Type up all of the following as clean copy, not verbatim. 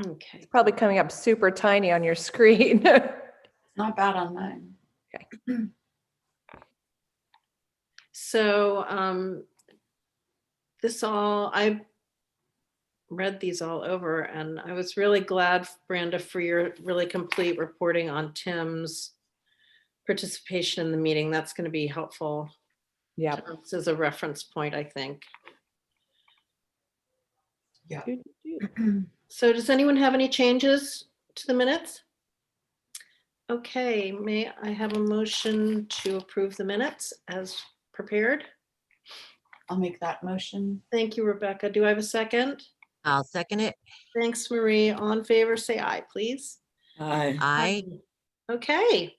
Okay. Probably coming up super tiny on your screen. Not bad on mine. So I read these all over, and I was really glad, Brenda, for your really complete reporting on Tim's participation in the meeting. That's going to be helpful. Yeah. This is a reference point, I think. Yeah. So does anyone have any changes to the minutes? Okay, may I have a motion to approve the minutes as prepared? I'll make that motion. Thank you, Rebecca. Do I have a second? I'll second it. Thanks, Marie. All in favor, say aye, please. Aye. Okay.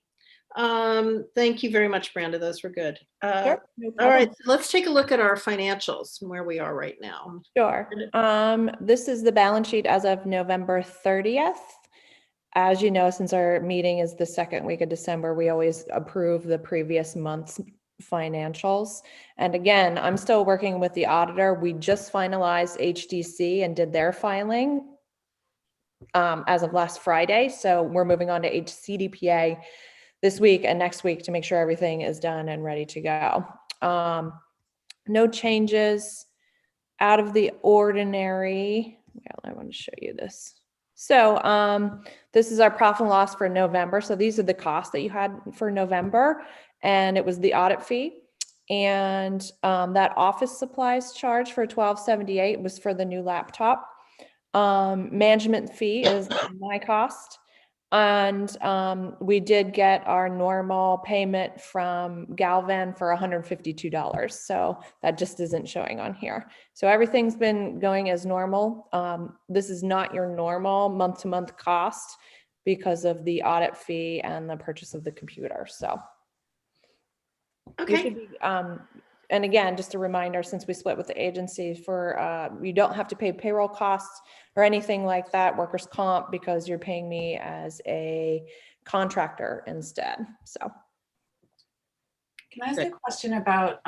Thank you very much, Brenda. Those were good. Sure, no All problem. right, so let's take a look at our financials and where we are right now. Sure. This is the balance sheet as of November 30th. As you know, since our meeting is the second week of December, we always approve the previous month's financials. And again, I'm still working with the auditor. We just finalized HDC and did their filing as of last Friday. So we're moving on to HCDPA this week and next week to make sure everything is done and ready to go. No changes out of the ordinary. Well, I want to show you this. So this is our profit and loss for November. So these are the costs that you had for November, and it was the audit fee. And that office supplies charge for $12.78 was for the new laptop. Management fee is my cost. And we did get our normal payment from Galvan for $152. So that just isn't showing on here. So everything's been going as normal. This is not your normal month-to-month cost because of the audit fee and the purchase of the computer. So Okay. and again, just a reminder, since we split with the agency for, you don't have to pay payroll costs or anything like that, workers' comp, because you're paying me as a contractor instead. So. Can I ask a question about,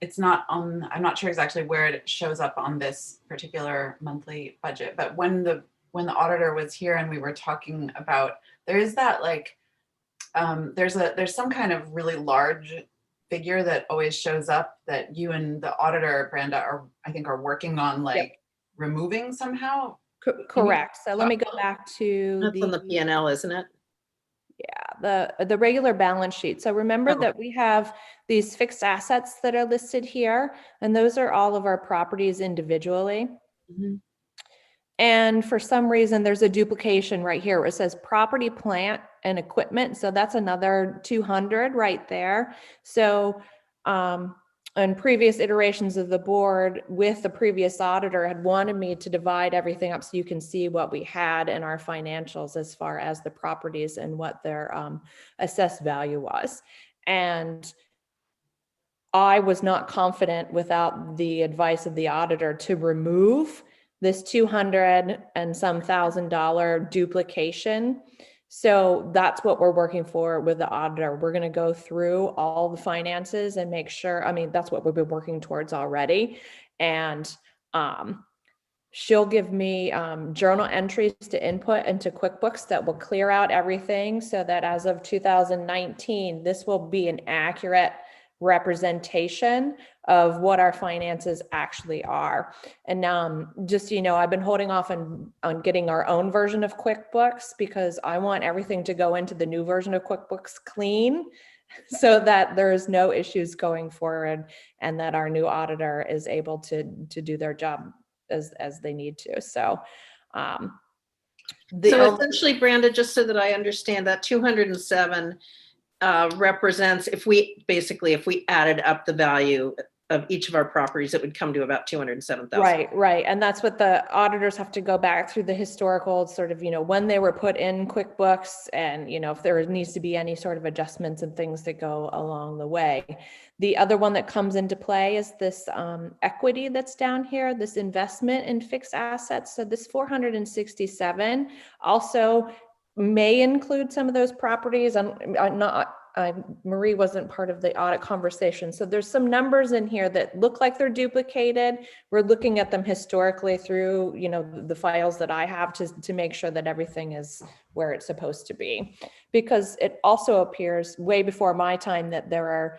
it's not on, I'm not sure exactly where it shows up on this particular monthly budget, but when the auditor was here and we were talking about, there is that like, there's some kind of really large figure that always shows up that you and the auditor, Brenda, I think are working on like removing somehow. Correct. So let me go back to That's on the P&L, isn't it? Yeah, the regular balance sheet. So remember that we have these fixed assets that are listed here, and those are all of our properties individually. Mm-hmm. And for some reason, there's a duplication right here where it says property, plant, and equipment. So that's another 200 right there. So in previous iterations of the board with the previous auditor had wanted me to divide everything up so you can see what we had in our financials as far as the properties and what their assessed value was. And I was not confident without the advice of the auditor to remove this $200 and some $1,000 duplication. So that's what we're working for with the auditor. We're going to go through all the finances and make sure, I mean, that's what we've been working towards already. And she'll give me journal entries to input into QuickBooks that will clear out everything so that as of 2019, this will be an accurate representation of what our finances actually are. And just so you know, I've been holding off on getting our own version of QuickBooks because I want everything to go into the new version of QuickBooks clean so that there's no issues going forward and that our new auditor is able to do their job as they need to. So so essentially, Brenda, just so that I understand, that 207 represents if we added up the value of each of our properties, it would come to about 207,000. Right. And that's what the auditors have to go back through the historical sort of, when they were put in QuickBooks and, if there needs to be any sort of adjustments and things that go along the way. The other one that comes into play is this equity that's down here, this investment in fixed assets. So this 467 also may include some of those properties. I'm not Marie wasn't part of the audit conversation. So there's some numbers in here that look like they're duplicated. We're looking at them historically through, the files that I have to make sure that everything is where it's supposed to be. Because it also appears way before my time that there are,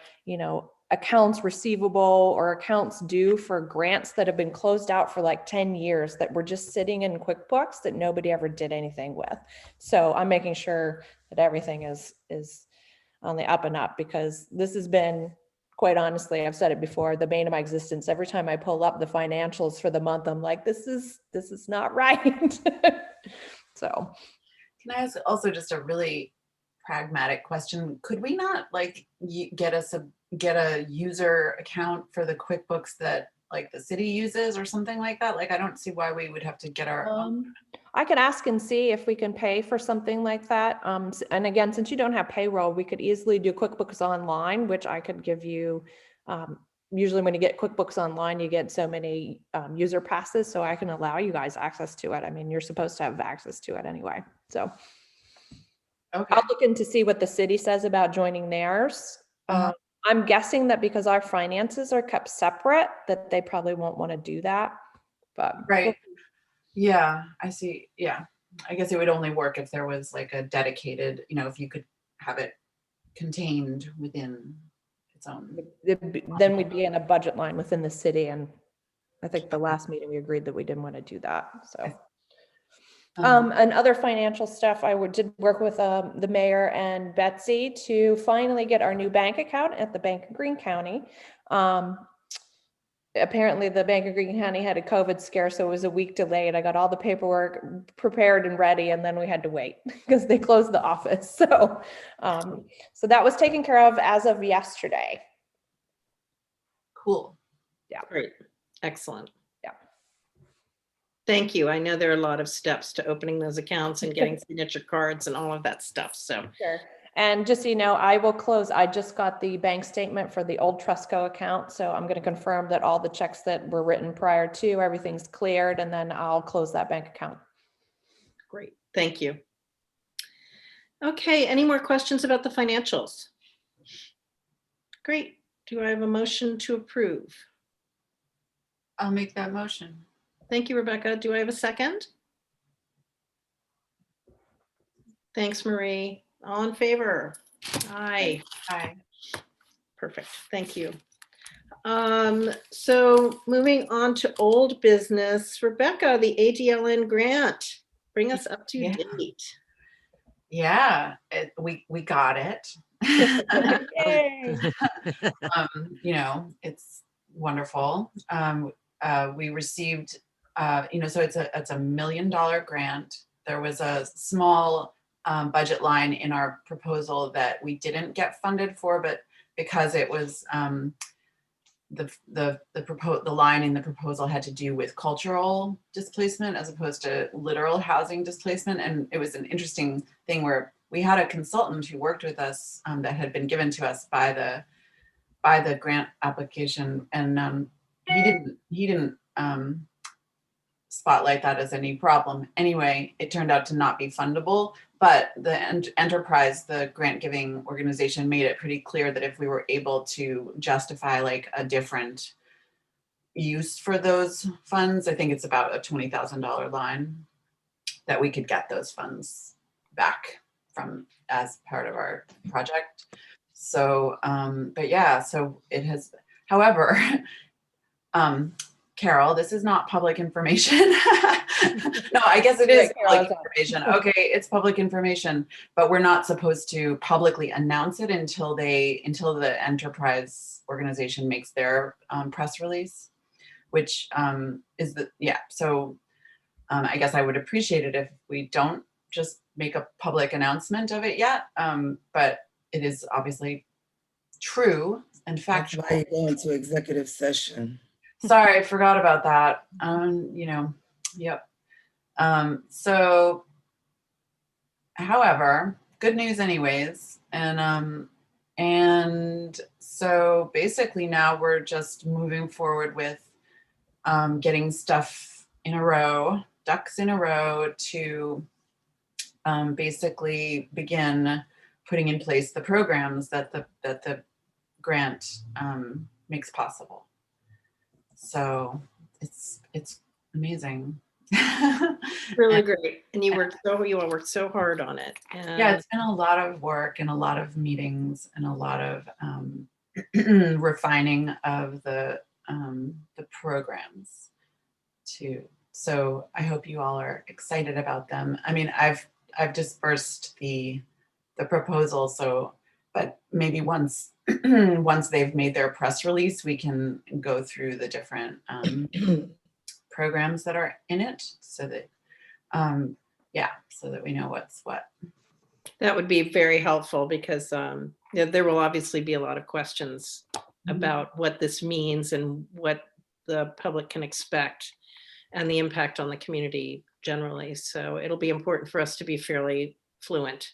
accounts receivable or accounts due for grants that have been closed out for like 10 years that were just sitting in QuickBooks that nobody ever did anything with. So I'm making sure that everything is on the up and up, because this has been, quite honestly, I've said it before, the bane of my existence. Every time I pull up the financials for the month, I'm like, this is not right. So. Can I ask also just a really pragmatic question? Could we not get a user account for the QuickBooks that like the city uses or something like that? Like, I don't see why we would have to get our own. I could ask and see if we can pay for something like that. And again, since you don't have payroll, we could easily do QuickBooks Online, which I could give you. Usually when you get QuickBooks Online, you get so many user passes, so I can allow you guys access to it. I mean, you're supposed to have access to it anyway. So Okay. I'll look into see what the city says about joining theirs. I'm guessing that because our finances are kept separate, that they probably won't want to do that. But Right. Yeah, I see. Yeah. I guess it would only work if there was like a dedicated, if you could have it contained within its own. then we'd be in a budget line within the city, and I think the last meeting we agreed that we didn't want to do that. So. And other financial stuff, did work with the mayor and Betsy to finally get our new bank account at the Bank of Greene County. Apparently the Bank of Greene County had a COVID scare, so it was a week delayed. I got all the paperwork prepared and ready, and then we had to wait because they closed the office. So, so that was taken care of as of yesterday. Cool. Yeah. Great. Excellent. Yeah. Thank you. I know there are a lot of steps to opening those accounts and getting signature cards and all of that stuff. So sure. And just so you know, I will close. I just got the bank statement for the old Trustco account. So I'm going to confirm that all the checks that were written prior to everything's cleared, and then I'll close that bank account. great. Thank you. Okay. Any more questions about the financials? Great. Do I have a motion to approve? I'll make that motion. Thank you, Rebecca. Do I have a second? Thanks, Marie. All in favor? Aye. Aye. Perfect. Thank you. So moving on to old business, Rebecca, the ADLN grant, bring us up to date. Yeah, we got it. Yay. It's wonderful. We received, so it's a $1 million grant. There was a small budget line in our proposal that we didn't get funded for, but because it was the line in the proposal had to do with cultural displacement as opposed to literal housing displacement, and it was an interesting thing where we had a consultant who worked with us that had been given to us by the grant application, and he didn't spotlight that as any problem. Anyway, it turned out to not be fundable, but the enterprise, the grant giving organization, made it pretty clear that if we were able to justify like a different use for those funds, I think it's about a $20,000 line, that we could get those funds back from as part of our project. So, but yeah, so it has, however, Carol, this is not public information. No, I guess it is public information. Okay, it's public information, but we're not supposed to publicly announce it until the enterprise organization makes their press release, which is so I guess I would appreciate it if we don't just make a public announcement of it yet, but it is obviously true and factual. That's why you go into executive session. Sorry, I forgot about that. Yep. So, however, good news anyways. And so basically now we're just moving forward with getting stuff in a row, ducks in a row to basically begin putting in place the programs that the grant makes possible. So it's amazing. Really great. And you all worked so hard on it. Yeah, And it's been a lot of work and a lot of meetings and a lot of refining of the programs too. So I hope you all are excited about them. I mean, I've dispersed the proposal, so but maybe once once they've made their press release, we can go through the different programs that are in it, so that yeah, so that we know what's what. that would be very helpful because yeah, there will obviously be a lot of questions about what this means and what the public can expect and the impact on the community generally. So it'll be important for us to be fairly fluent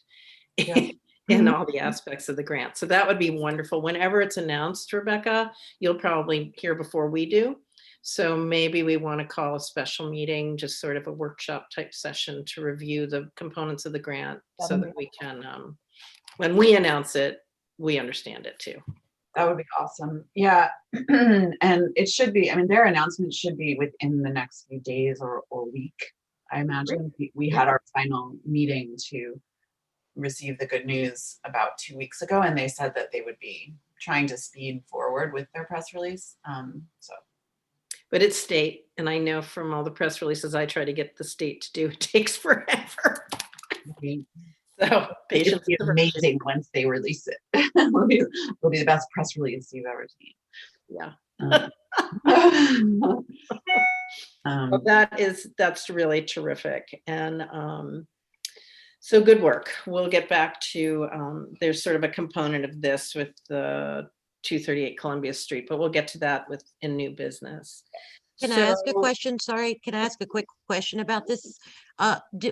Yeah. in all the aspects of the grant. So that would be wonderful. Whenever it's announced, Rebecca, you'll probably hear before we do. So maybe we want to call a special meeting, just sort of a workshop type session to review the components of the grant so that we can, when we announce it, we understand it too. That would be awesome. Yeah. And it should be, I mean, their announcement should be within the next few days or week. I imagine we had our final meeting to receive the good news about 2 weeks ago, and they said that they would be trying to speed forward with their press release. So. But it's state, and I know from all the press releases I try to get the state to do, it takes forever. So patience It'll be amazing once they release it. it'll be the best press release you've ever seen. Yeah. Well, that's really terrific. And so good work. We'll get back to, there's sort of a component of this with the 238 Columbia Street, but we'll get to that in new business. Can I ask a question? Sorry, can I ask a quick question about this?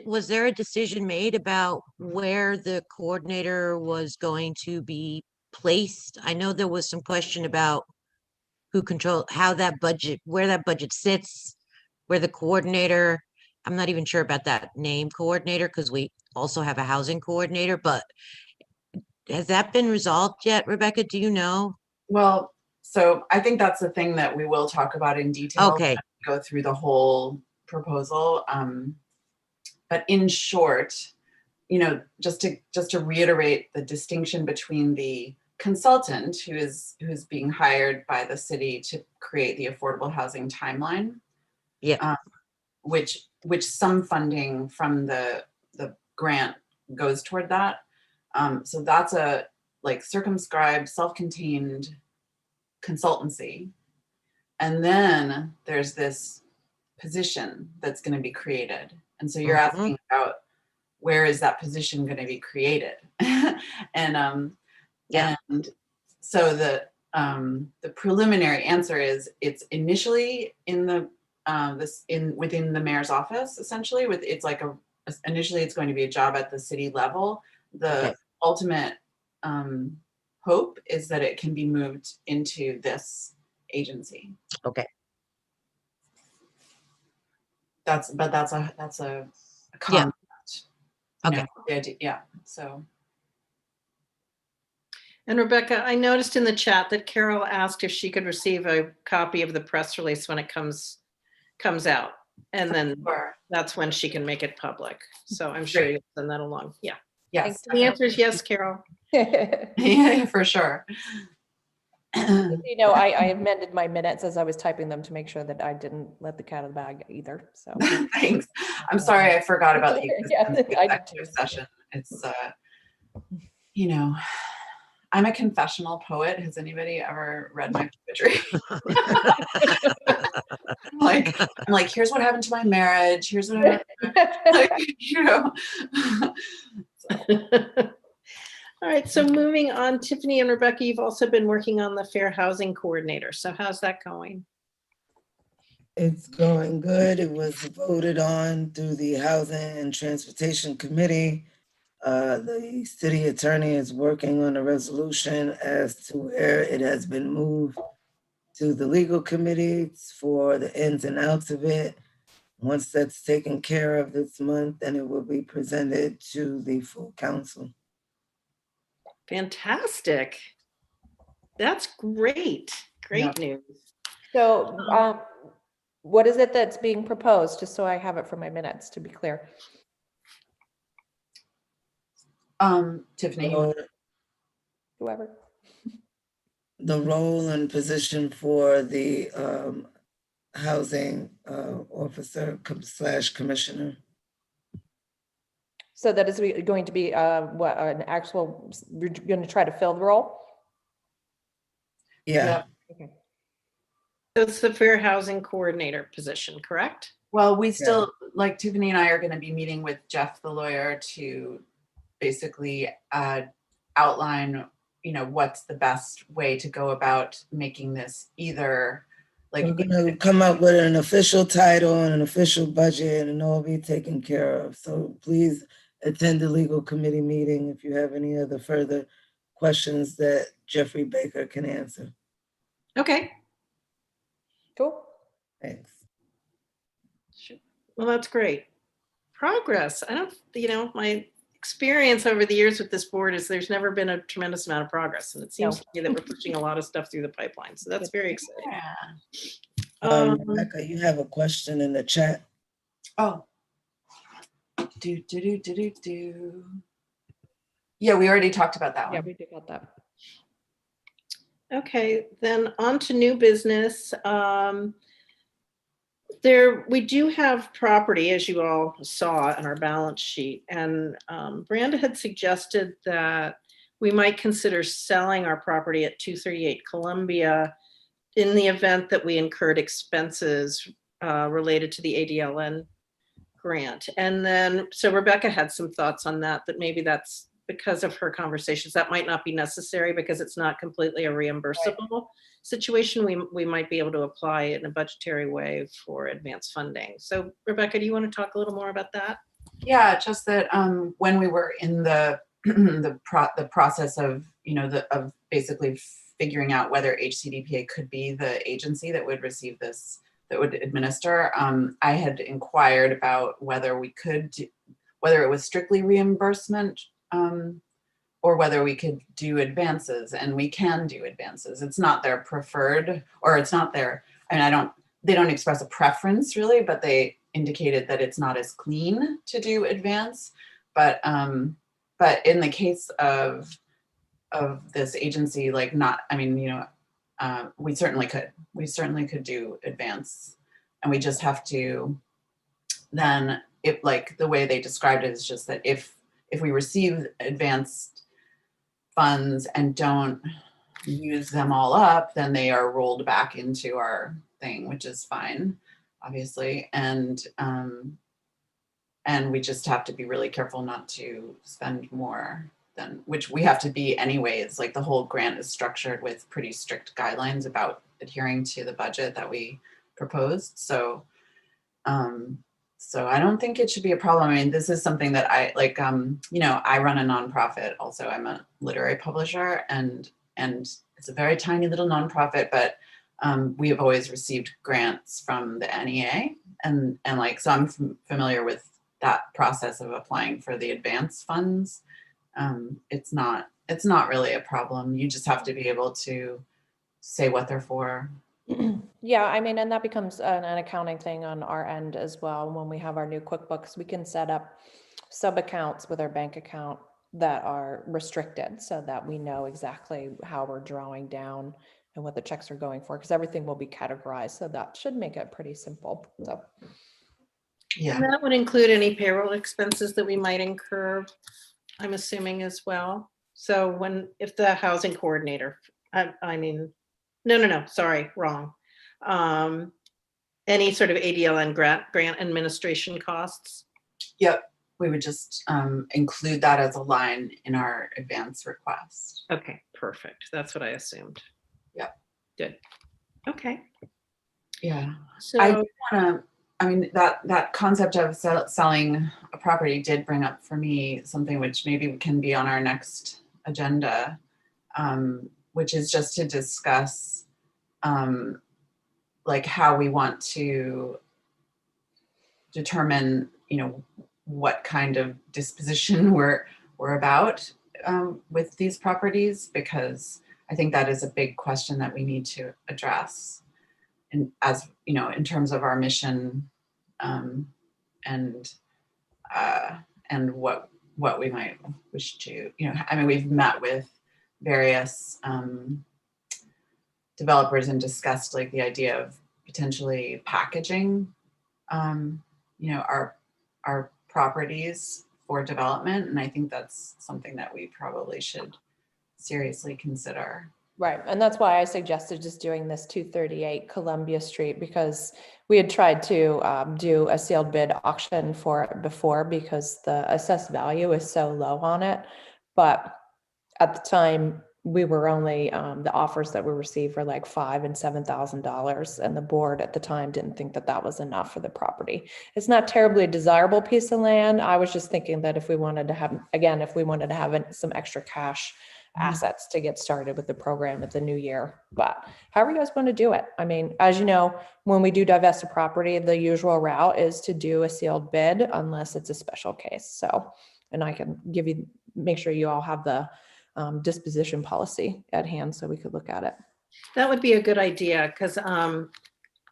Was there a decision made about where the coordinator was going to be placed? I know there was some question about who where that budget sits, where the coordinator, I'm not even sure about that name coordinator, because we also have a housing coordinator, but has that been resolved yet, Rebecca? Do you know? Well, so I think that's the thing that we will talk about in detail. Okay. As we go through the whole proposal. But in short, you know, just to reiterate the distinction between the consultant who is being hired by the city to create the affordable housing timeline. Yeah. Which some funding from the grant goes toward that. So that's a like circumscribed, self-contained consultancy. And then there's this position that's going to be created. And so you're asking about where is that position going to be created? And so the preliminary answer is it's initially in the within the mayor's office, essentially. Initially it's going to be a job at the city level. The ultimate hope is that it can be moved into this agency. Okay. That's a concept. Yeah. Okay. Okay. The idea, yeah. So. And Rebecca, I noticed in the chat that Carol asked if she could receive a copy of the press release when it comes out. And then that's when she can make it public. So I'm sure you'll send that along. Yeah. Yes. The answer is yes, Carol. Yeah, for sure. You know, I amended my minutes as I was typing them to make sure that I didn't let the cat out of the bag either. So thanks. I'm sorry I forgot about the executive session. It's you know, I'm a confessional poet. Has anybody ever read my poetry? I'm like, here's what happened to my marriage. Here's what happened. Like, you know. All right, so moving on, Tiffany and Rebecca, you've also been working on the Fair Housing Coordinator. So how's that going? It's going good. It was voted on through the Housing and Transportation Committee. The city attorney is working on a resolution as to where it has been moved to the legal committee for the ins and outs of it. Once that's taken care of this month, then it will be presented to the full council. Fantastic. That's great. Great news. So what is it that's being proposed, just so I have it for my minutes to be clear? Tiffany, So Whoever. the role and position for the housing officer slash commissioner. So that is going to be what, an actual, you're going to try to fill the role? Yeah. Yep. Okay. So it's the Fair Housing Coordinator position, correct? Well, we still, like Tiffany and I are going to be meeting with Jeff, the lawyer, to basically outline, what's the best way to go about making this either like. We're gonna come up with an official title and an official budget and all be taken care of. So please attend the legal committee meeting if you have any other further questions that Jeffrey Baker can answer. Okay. Cool. Thanks. Well, that's great. Progress. I don't, my experience over the years with this board is there's never been a tremendous amount of progress. And it seems No. to me that we're pushing a lot of stuff through the pipeline. So that's very exciting. Yeah. Rebecca, you have a question in the chat. Oh. Yeah, we already talked about that Yeah, one. we did got that. Okay, then on to new business. We do have property, as you all saw in our balance sheet, and Branda had suggested that we might consider selling our property at 238 Columbia in the event that we incurred expenses related to the ADLN grant. And then, so Rebecca had some thoughts on that maybe that's because of her conversations, that might not be necessary because it's not completely a reimbursable situation. We might be able to apply it in a budgetary way for advanced funding. So Rebecca, do you want to talk a little more about that? Yeah, just that when we were in the the process of of basically figuring out whether HCDPA could be the agency that would receive this, that would administer, I had inquired about whether we could whether it was strictly reimbursement or whether we could do advances, and we can do advances. It's not their preferred, or it's not their, they don't express a preference really, but they indicated that it's not as clean to do advance. But in the case of this agency, like we certainly could do advance, and we just have to then, if like the way they described it is just that if we receive advanced funds and don't use them all up, then they are rolled back into our thing, which is fine, obviously. And we just have to be really careful not to spend more than, which we have to be anyways. Like the whole grant is structured with pretty strict guidelines about adhering to the budget that we proposed. So I don't think it should be a problem. I mean, this is something that I like, I run a nonprofit also. I'm a literary publisher, and it's a very tiny little nonprofit, but we have always received grants from the NEA, and so I'm familiar with that process of applying for the advance funds. It's not really a problem. You just have to be able to say what they're for. Yeah, I mean, and that becomes an accounting thing on our end as well. When we have our new QuickBooks, we can set up sub accounts with our bank account that are restricted so that we know exactly how we're drawing down and what the checks are going for, because everything will be categorized. So that should make it pretty simple. So Yeah. And that would include any payroll expenses that we might incur, I'm assuming as well. So if the housing coordinator, no, sorry, wrong. Any sort of ADLN grant administration costs? Yep. We would just include that as a line in our advance request. Okay, perfect. That's what I assumed. Yep. Good. Okay. Yeah. So that concept of selling a property did bring up for me something which maybe can be on our next agenda, which is just to discuss like how we want to determine, what kind of disposition we're about. with these properties? Because I think that is a big question that we need to address. And as you know, in terms of our mission, and what we might wish to, I mean, we've met with various developers and discussed like the idea of potentially packaging, our properties for development. And I think that's something that we probably should seriously consider. Right, and that's why I suggested just doing this 238 Columbia Street, because we had tried to do a sealed bid auction for it before because the assessed value is so low on it. But at the time, we were only, the offers that we received were like $5,000 and $7,000. And the board at the time didn't think that that was enough for the property. It's not terribly a desirable piece of land. I was just thinking that if we wanted to have, again, if we wanted to have some extra cash assets to get started with the program at the new year, but however you guys want to do it. I mean, as you know, when we do divest a property, the usual route is to do a sealed bid unless it's a special case. So, and I can make sure you all have the disposition policy at hand so we could look at it. That would be a good idea, because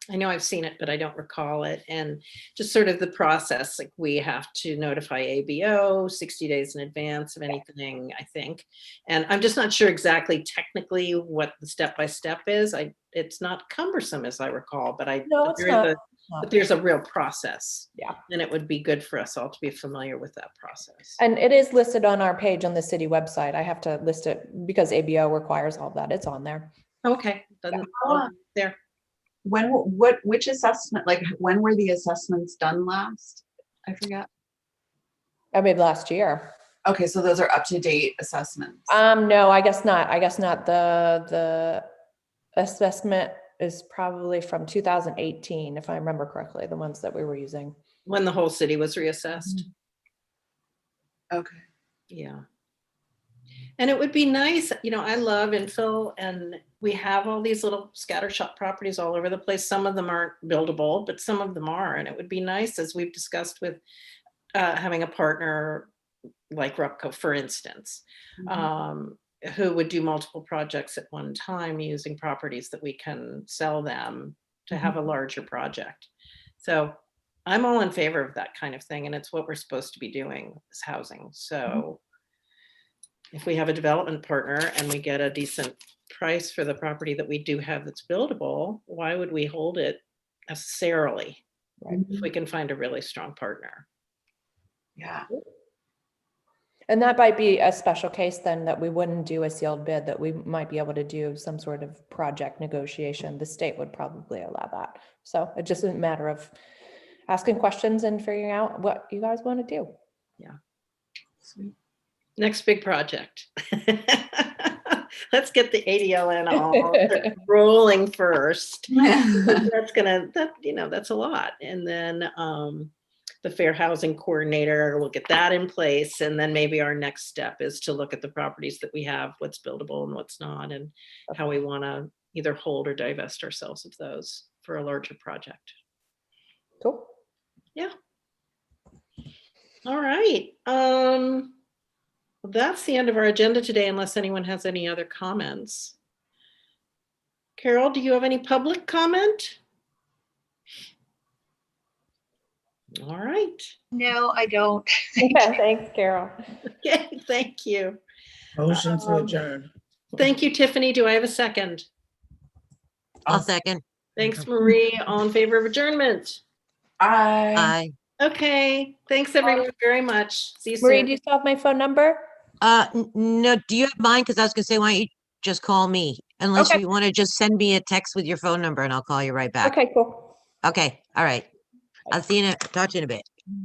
I know I've seen it, but I don't recall it. And just sort of the process, like we have to notify ABO 60 days in advance of anything, I think. And I'm just not sure exactly technically what the step-by-step is. It's not cumbersome as I recall, but No, it's not. but there's a real process. Yeah. And it would be good for us all to be familiar with that process. And it is listed on our page on the city website. I have to list it because ABO requires all that. It's on there. Okay, then there. Which assessment, like when were the assessments done last? I forget. I mean, last year. Okay, so those are up to date assessments. No, I guess not. I guess not. The assessment is probably from 2018, if I remember correctly, the ones that we were using. When the whole city was reassessed. Okay. Yeah. And it would be nice, I love infill, and we have all these little scattershot properties all over the place. Some of them aren't buildable, but some of them are. And it would be nice, as we've discussed with having a partner like Rupco, for instance, who would do multiple projects at one time using properties that we can sell them to have a larger project. So I'm all in favor of that kind of thing. And it's what we're supposed to be doing, is housing. So if we have a development partner and we get a decent price for the property that we do have that's buildable, why would we hold it necessarily? Right. If we can find a really strong partner. Yeah. And that might be a special case then, that we wouldn't do a sealed bid, that we might be able to do some sort of project negotiation. The state would probably allow that. So it just isn't a matter of asking questions and figuring out what you guys want to do. Yeah. Sweet. Next big project. Let's get the ADLN all rolling first. That's a lot. And then the Fair Housing Coordinator, we'll get that in place. And then maybe our next step is to look at the properties that we have, what's buildable and what's not, and how we want to either hold or divest ourselves of those for a larger project. Cool. Yeah. All right. That's the end of our agenda today, unless anyone has any other comments. Carol, do you have any public comment? All right. No, I don't. Thanks, Carol. Okay, thank you. Motion to adjourn. Thank you, Tiffany. Do I have a second? I'll second. Thanks, Marie. All in favor of adjournment? Aye. Aye. Okay. Thanks, everyone, very much. See you Marie, soon. do you still have my phone number? No, do you have mine? Because I was gonna say, why don't you just call me? Unless Okay. you want to just send me a text with your phone number and I'll call you right back. Okay, cool. Okay, all right. I'll see you talk to you in a bit.